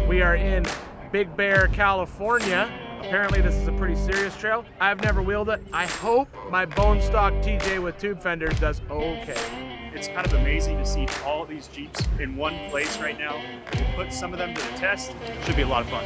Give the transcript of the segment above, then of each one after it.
We are in Big Bear, California. Apparently this is a pretty serious trail. I've never wheeled it. I hope my bone stock TJ with tube fenders does okay. It's kind of amazing to see all these Jeeps in one place right now. Put some of them to the test. Should be a lot of fun.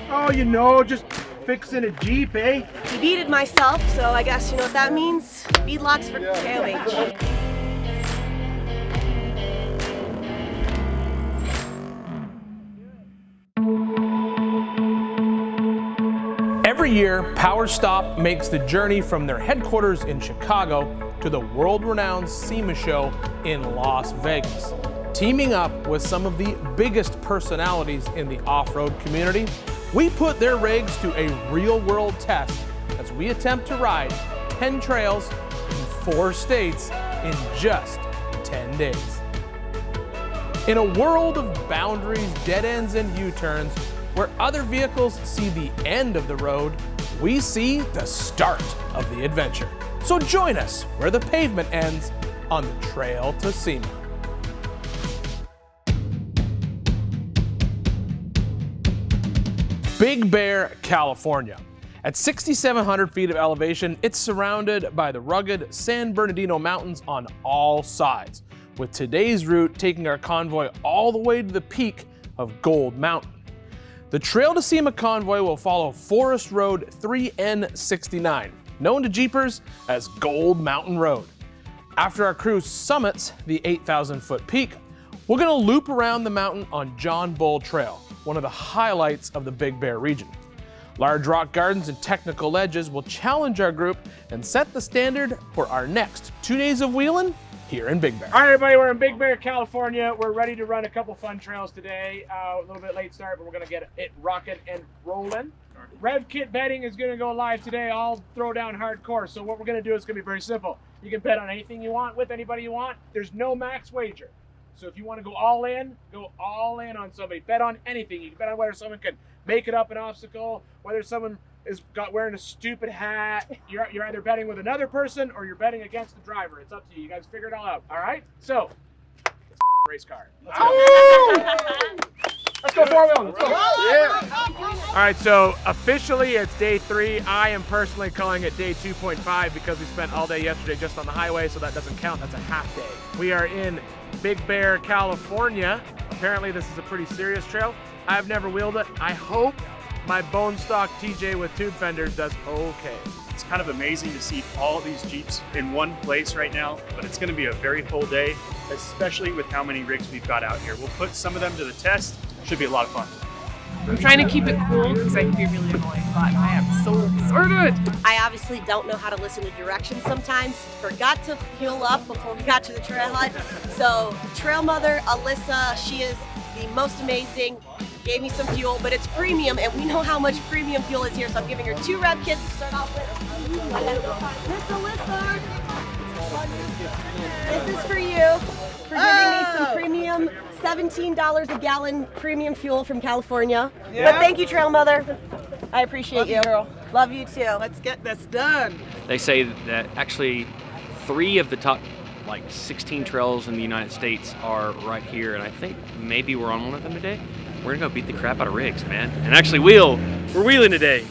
Oh, you know, just fixing a Jeep, eh? Beaded myself, so I guess you know what that means. Beadlocks for KOH. Every year, PowerStop makes the journey from their headquarters in Chicago to the world-renowned SEMA show in Las Vegas, teaming up with some of the biggest personalities in the off-road community. We put their rigs to a real-world test as we attempt to ride 10 trails in 4 states in just 10 days. In a world of boundaries, dead ends, and U-turns, where other vehicles see the end of the road, we see the start of the adventure. So join us where the pavement ends on the Trail to SEMA. Big Bear, California. At 6,700 feet of elevation, it's surrounded by the rugged San Bernardino Mountains on all sides, with today's route taking our convoy all the way to the peak of Gold Mountain. The Trail to SEMA convoy will follow Forest Road 3N69, known to Jeepers as Gold Mountain Road. After our cruise summits the 8,000-foot peak, we're gonna loop around the mountain on John Bull Trail, one of the highlights of the Big Bear region. Large rock gardens and technical ledges will challenge our group and set the standard for our next 2 days of wheeling here in Big Bear. All right, everybody, we're in Big Bear, California. We're ready to run a couple fun trails today. A little bit late start, but we're gonna get it rocking and rolling. Rev kit betting is gonna go live today. I'll throw down hardcore. So what we're gonna do is gonna be very simple. You can bet on anything you want with anybody you want. There's no max wager. So if you want to go all in on somebody. Bet on anything. You can bet on whether someone can make it up an obstacle, whether someone is wearing a stupid hat. You're either betting with another person or you're betting against the driver. It's up to you. You guys figure it all out. All right? So, it's a race car. Let's go. Let's go four-wheel. Let's go. Yeah. All right, so officially it's day 3. I am personally calling it day 2.5 because we spent all day yesterday just on the highway, so that doesn't count. That's a half day. We are in Big Bear, California. Apparently this is a pretty serious trail. I've never wheeled it. I hope my bone stock TJ with tube fenders does okay. It's kind of amazing to see all these Jeeps in one place right now, but it's going to be a very full day, especially with how many rigs we've got out here. We'll put some of them to the test. Should be a lot of fun. I'm trying to keep it cool because I can be really annoying, but I am so good. I obviously don't know how to listen to directions sometimes. Forgot to fuel up before we got to the trailhead. So Trail Mother, Alyssa, she is the most amazing. Gave me some fuel, but it's premium, and we know how much premium fuel is here, so I'm giving her 2 rev kits to start off with. Miss Alyssa, this is for you, for giving me some premium, $17 a gallon premium fuel from California. Yeah. But thank you, Trail Mother. I appreciate you. Girl. Love you too. Let's get this done. They say that actually 3 of the top 16 trails in the United States are right here, and I think maybe we're on one of them today. We're gonna go beat the crap out of rigs, man. And actually wheel. We're wheeling today.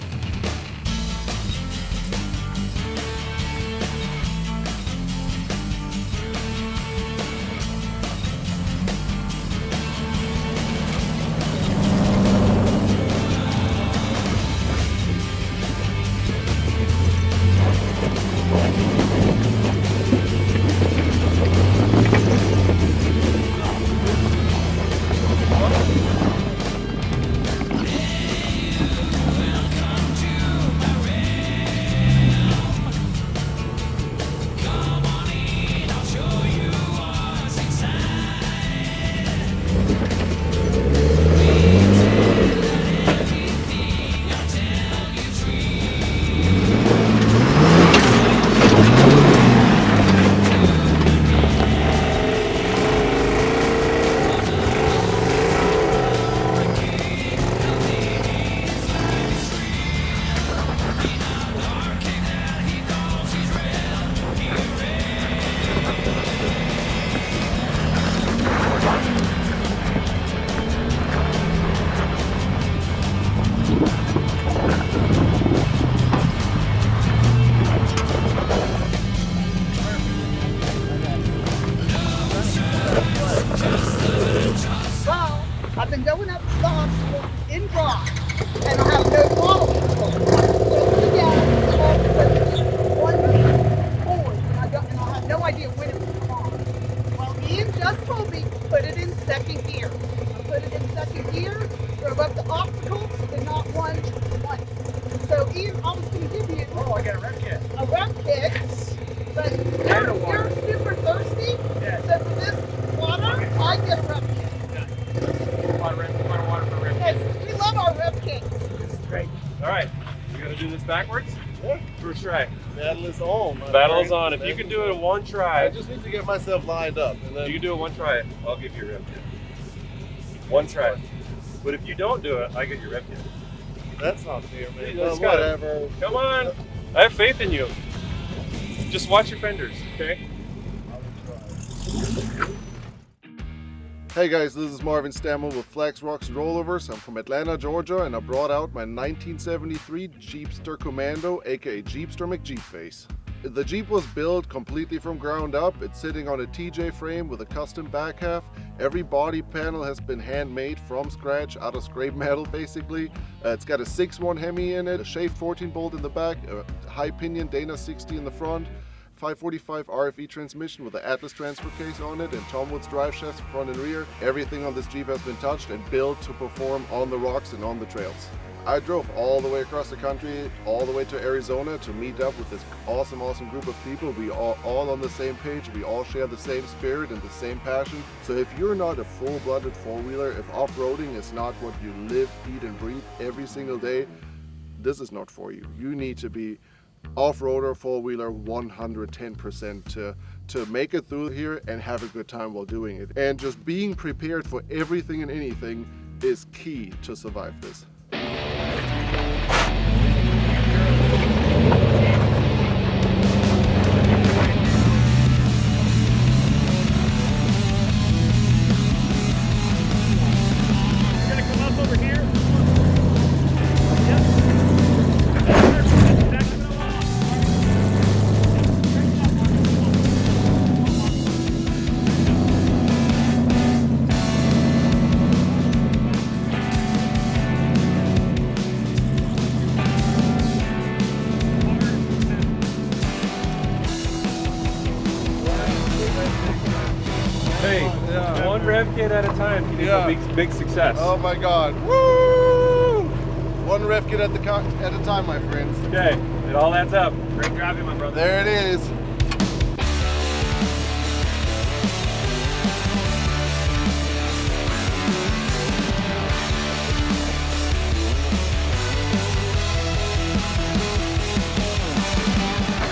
I've been going up the obstacle in rock, and I have no throttle control. One forward, and I have no idea when it will come on. Well, Ian just told me put it in second gear. I put it in second gear, drove up the obstacle, and not one once. So Ian, I was going to give you I got a rev kit. a rev kit, but you're super thirsty. Yeah. So for this water, I get a rev kit. A lot of water for rev kit. Yes, we love our rev kits. This is great. All right, we're gonna do this backwards. Yeah. First try. Battle is on. Battle is on. If you can do it in one try, I just need to get myself lined up. And then you can do it one try. I'll give you a rev kit. One try. But if you don't do it, I get your rev kit. that's not fair, man. Let's go. Whatever. Come on. I have faith in you. Just watch your fenders, okay? Hey guys, this is Marvin Stammel with Flex Rocks Rollovers. I'm from Atlanta, Georgia, and I brought out my 1973 Jeepster Commando, aka Jeepster McJeepface. The Jeep was built completely from ground up. It's sitting on a TJ frame with a custom back half. Every body panel has been handmade from scratch, out of scrap metal basically. It's got a 6.1 Hemi in it, a shaved 14 bolt in the back, a high pinion Dana 60 in the front, 545 RFE transmission with the Atlas transfer case on it, and Tom Woods drive shafts front and rear. Everything on this Jeep has been touched and built to perform on the rocks and on the trails. I drove all the way across the country, all the way to Arizona to meet up with this awesome group of people. We are all on the same page. We all share the same spirit and the same passion. So if you're not a full-blooded four-wheeler, if off-roading is not what you live, eat, and breathe every single day, this is not for you. You need to be off-roader, four-wheeler 110% to make it through here and have a good time while doing it. And just being prepared for everything and anything is key to survive this. Hey, one rev kit at a time. You need a big success. Oh my God! Woo! One rev kit at a time, my friends. Okay, it all adds up. Great driving, my brother. There it is.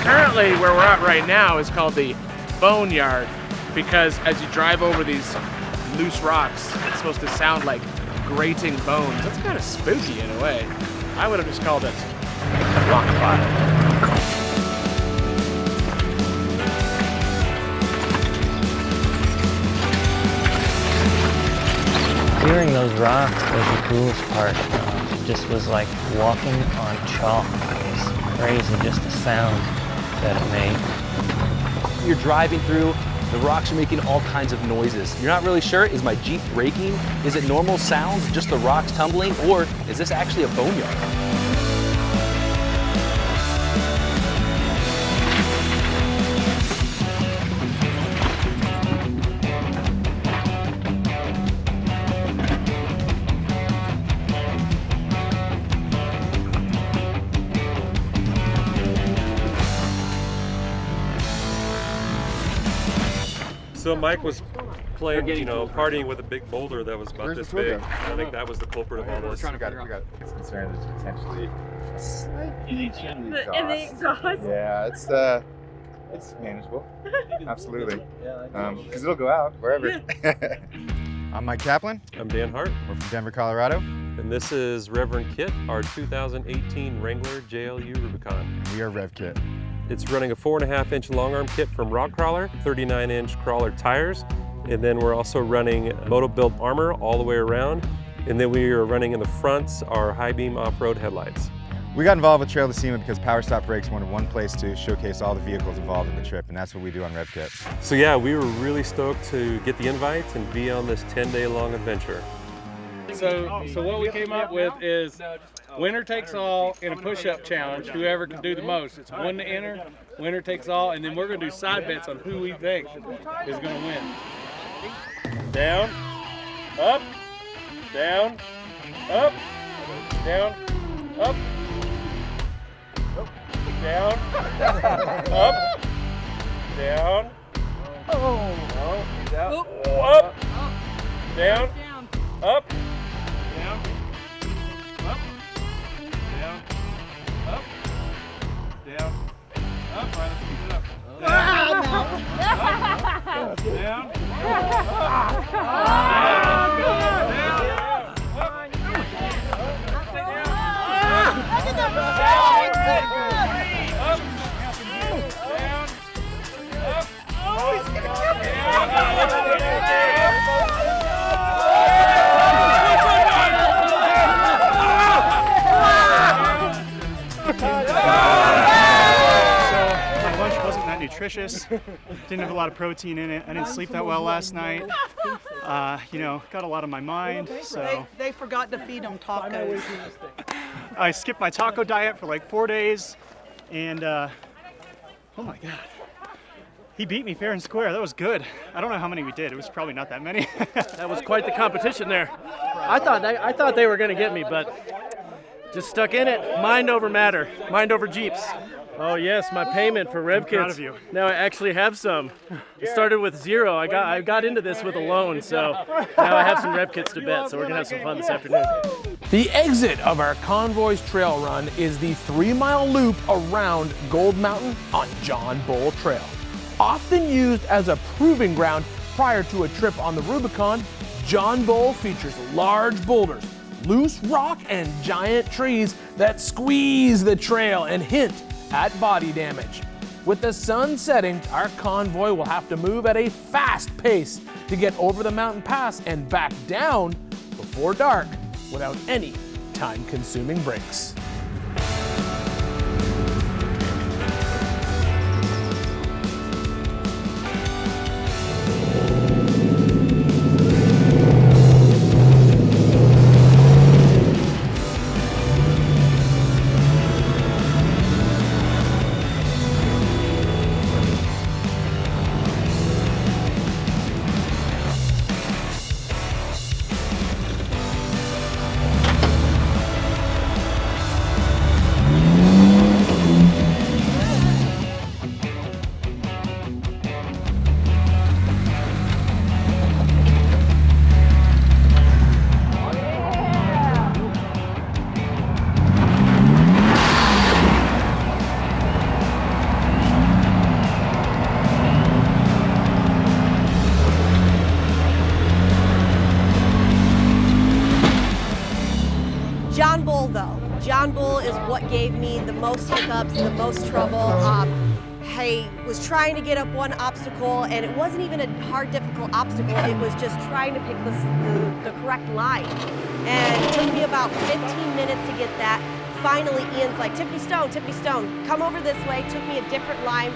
Currently, where we're at right now is called the boneyard, because as you drive over these loose rocks, it's supposed to sound like grating bones. That's kind of spooky in a way. I would have just called it rock bottom. Clearing those rocks was the coolest part. It just was like walking on chalk. It was crazy, just the sound that it made. You're driving through, the rocks are making all kinds of noises. You're not really sure, is my Jeep braking? Is it normal sounds, just the rocks tumbling, or is this actually a boneyard? So Mike was playing, partying with a big boulder that was about this big. I think that was the culprit of all this. We got it's concerned there's potentially a slight leak in the exhaust. exhaust. Yeah, it's manageable. Absolutely. Because it'll go out wherever. I'm Mike Kaplan. I'm Dan Hart. We're from Denver, Colorado. And this is Reverend Kit, our 2018 Wrangler JLU Rubicon. We are Rev Kit. It's running a 4.5-inch long arm kit from Rock Crawler, 39-inch crawler tires, and then we're also running moto-built armor all the way around, and then we are running in the fronts our high beam off-road headlights. We got involved with Trail to SEMA because PowerStop Brakes wanted one place to showcase all the vehicles involved in the trip, and that's what we do on Rev Kit. So yeah, we were really stoked to get the invite and be on this 10-day long adventure. So what we came up with is winner takes all in a push-up challenge. Whoever can do the most. It's one to enter, winner takes all, and then we're gonna do side bets on who we think is gonna win. Down, up, down, up, down, up, down, up, down, up, down, up, down, up, down, up, down, up. All right, let's keep it up. Down, up, down, nutritious, didn't have a lot of protein in it. I didn't sleep that well last night. You know, got a lot on my mind, so. They forgot to feed them tacos. I skipped my taco diet for like 4 days, and oh my God. He beat me fair and square. That was good. I don't know how many we did. It was probably not that many. That was quite the competition there. I thought they were going to get me, but just stuck in it. Mind over matter. Mind over Jeeps. Oh yes, my payment for rev I'm proud kits. of you. Now I actually have some. It started with 0. I got into this with a loan, so now I have some rev kits to bet. So we're gonna have some fun this afternoon. The exit of our Convoy's trail run is the 3-mile loop around Gold Mountain on John Bull Trail. Often used as a proving ground prior to a trip on the Rubicon, John Bull features large boulders, loose rock, and giant trees that squeeze the trail and hint at body damage. With the sun setting, our convoy will have to move at a fast pace to get over the mountain pass and back down before dark without any time-consuming breaks. John Bull though. John Bull is what gave me the most hiccups, the most trouble. I was trying to get up one obstacle and it wasn't even a hard, difficult obstacle. It was just trying to pick the correct line. And it took me about 15 minutes to get that. Finally, Ian's like, Tiffany Stone, come over this way. Took me a different line.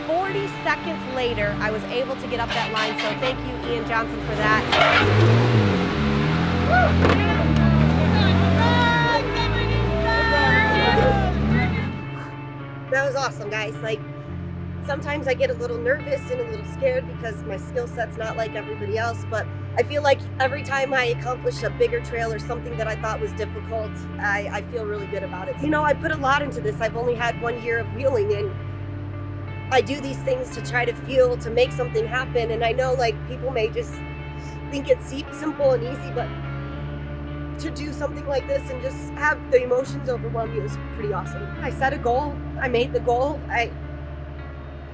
40 seconds later, I was able to get up that line. So thank you, Ian Johnson, for that. That was awesome, guys. Like, sometimes I get a little nervous and a little scared because my skill set's not like everybody else, but I feel like every time I accomplish a bigger trail or something that I thought was difficult, I feel really good about it. You know, I put a lot into this. I've only had 1 year of wheeling, and I do these things to try to feel, to make something happen, and I know like people may just think it's simple and easy, but to do something like this and just have the emotions overwhelm you is pretty awesome. I set a goal, I made the goal, I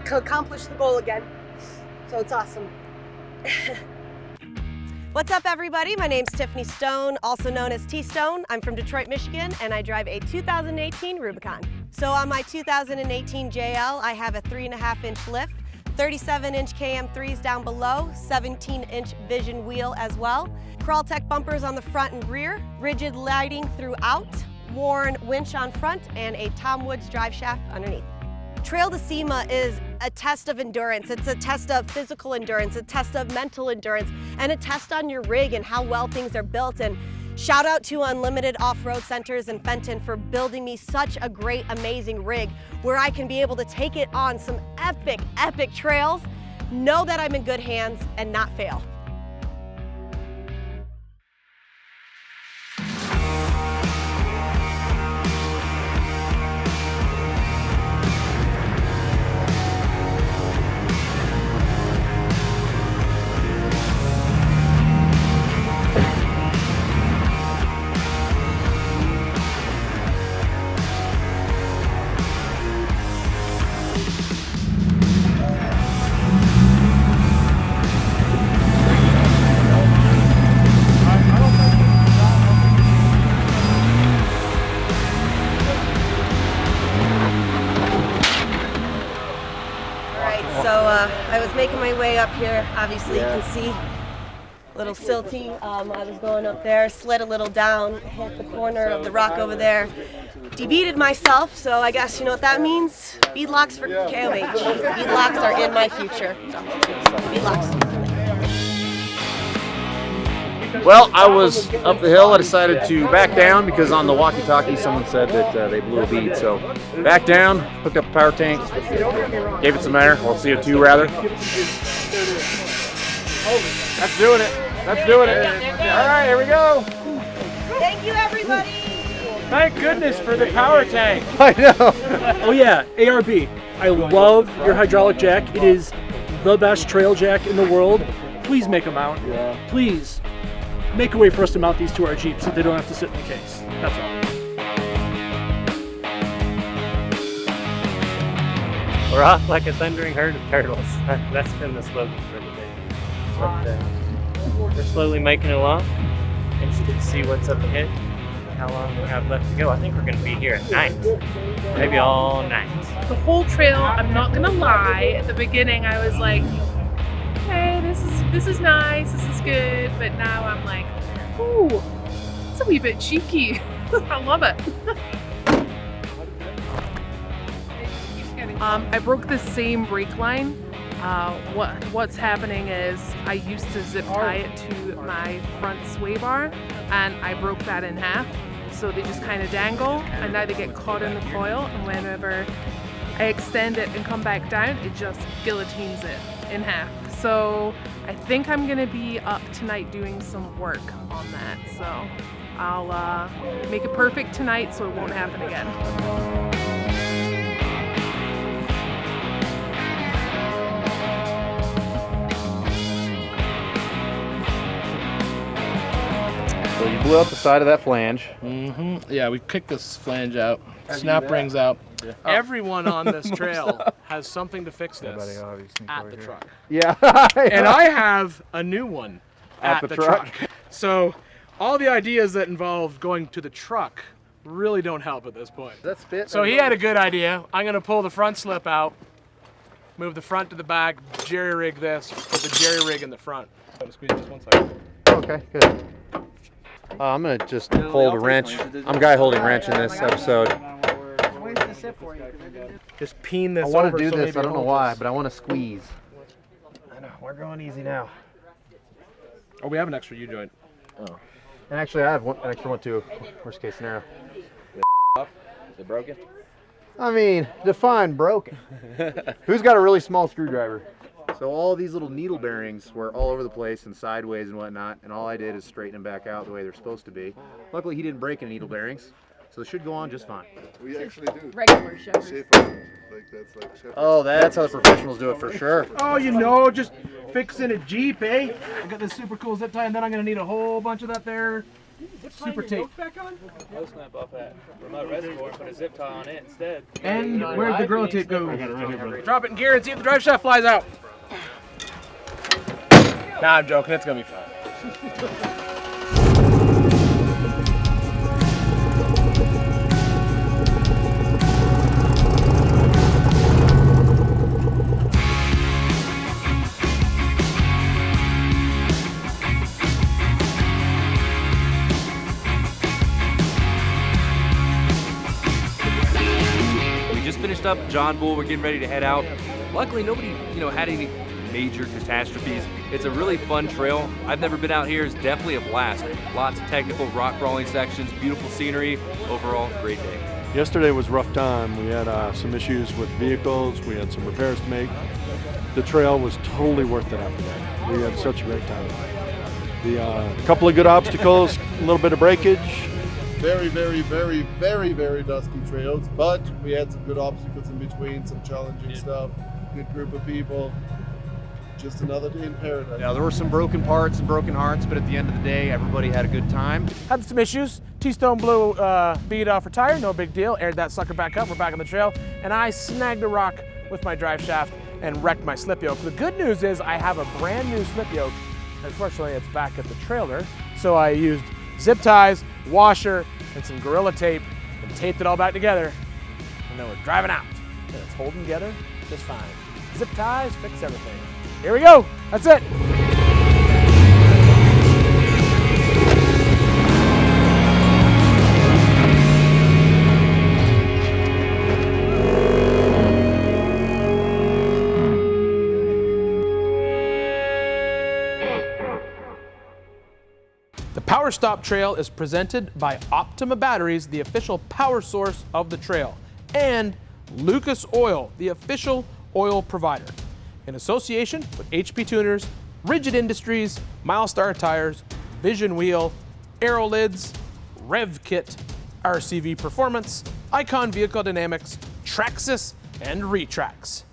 accomplished the goal again, so it's awesome. What's up, everybody? My name's Tiffany Stone, also known as T-Stone. I'm from Detroit, Michigan, and I drive a 2018 Rubicon. So on my 2018 JL, I have a 3.5-inch lift, 37-inch KM3s down below, 17-inch Vision wheel as well, Crawl-Tech bumpers on the front and rear, rigid lighting throughout, worn winch on front, and a Tom Woods drive shaft underneath. Trail to SEMA is a test of endurance. It's a test of physical endurance, a test of mental endurance, and a test on your rig and how well things are built. And Shout out to Unlimited Off-Road Centers in Fenton for building me such a great, amazing rig where I can be able to take it on some epic, epic trails, know that I'm in good hands, and not fail. I was making my way up here. Obviously, you can see a little silty. I was going up there, slid a little down, hit the corner of the rock over there. Debeaded myself, so I guess you know what that means? Beadlocks for KOH. Beadlocks are in my future. So, beadlocks. Well, I was up the hill. I decided to back down because on the walkie-talkie someone said that they blew a bead. So back down, hooked up the power tank, gave it some air, well CO2 rather. That's doing it. That's doing it. All right, here we go. Thank you, everybody. Thank goodness for the power tank. I know. Oh yeah, ARB. I love your hydraulic jack. It is the best trail jack in the world. Please make them out. Yeah. Please. Make a way for us to mount these to our Jeep so they don't have to sit in the case. That's all. We're off like a thundering herd of turtles. That's been the slogan for the day. But, we're slowly making it along. Interested to see what's up ahead, how long we have left to go. I think we're going to be here at night, maybe all night. The whole trail, I'm not going to lie, at the beginning I was like, okay, this is nice, this is good, but now I'm like, ooh, it's a wee bit cheeky. I love it. I broke the same brake line. What's happening is I used to zip tie it to my front sway bar, and I broke that in half. So they just kind of dangle, and now they get caught in the coil, and whenever I extend it and come back down, it just guillotines it in half. So I think I'm gonna be up tonight doing some work on that. So I'll make it perfect tonight so it won't happen again. So you blew up the side of that flange. Mm-hmm. Yeah, we kicked this flange out. Snap rings out. Yeah. Everyone on this trail has something to fix this at the truck. Yeah. And I have a new one at the truck. So all the ideas that involve going to the truck really don't help at this point. That's fit. So he had a good idea. I'm going to pull the front slip out, move the front to the back, jerry rig this, put the jerry rig in the front. Squeeze just 1 second. Okay, good. I'm going to just hold a wrench. I'm guy holding wrench in this episode. Just peen this I want over to do so this, I don't know why, this. but I want to squeeze. I know, we're going easy now. Oh, we have an extra U-joint. Oh. And actually I have an extra one too, worst case scenario. Is it broken? I mean, define broken. Who's got a really small screwdriver? So all these little needle bearings were all over the place and sideways and whatnot, and all I did is straighten them back out the way they're supposed to be. Luckily he didn't break any needle bearings, so they should go on just fine. We actually do. Regular Shepherd. Oh, that's how the professionals do it for sure. Oh, you know, just fixing a Jeep, eh? I got this super cool zip tie, and then I'm gonna need a whole bunch of that there. Super tape. I'll snap off that remote reservoir and put a zip tie on it instead. And where'd the Gorilla tape go? I got it right here, bro. Drop it in gear and see if the drive shaft flies out. Nah, I'm joking. It's gonna be fun. Up John Bull, we're getting ready to head out. Luckily nobody had any major catastrophes. It's a really fun trail. I've never been out here. It's definitely a blast. Lots of technical rock crawling sections, beautiful scenery. Overall, great day. Yesterday was rough time. We had some issues with vehicles. We had some repairs to make. The trail was totally worth it after that. We had such a great time. A couple of good obstacles, a little bit of breakage. Very, very, very, very, very dusty trails, but we had some good obstacles in between, some challenging stuff, good group of people. Just another day in paradise. Yeah, there were some broken parts and broken hearts, but at the end of the day, everybody had a good time. Had some issues. T-Stone blew bead off her tire, no big deal. Aired that sucker back up, we're back on the trail, and I snagged a rock with my drive shaft and wrecked my slip yoke. The good news is I have a brand new slip yoke. Unfortunately, it's back at the trailer, so I used zip ties, washer, and some Gorilla Tape and taped it all back together, and then we're driving out. And it's holding together just fine. Zip ties fix everything. Here we go, that's it. The PowerStop Trail is presented by Optima Batteries, the official power source of the trail, and Lucas Oil, the official oil provider, in association with HP Tuners, Rigid Industries, Milestar Tires, Vision Wheel, Aerolids, RevKit, RCV Performance, Icon Vehicle Dynamics, Traxxas, and Retrax.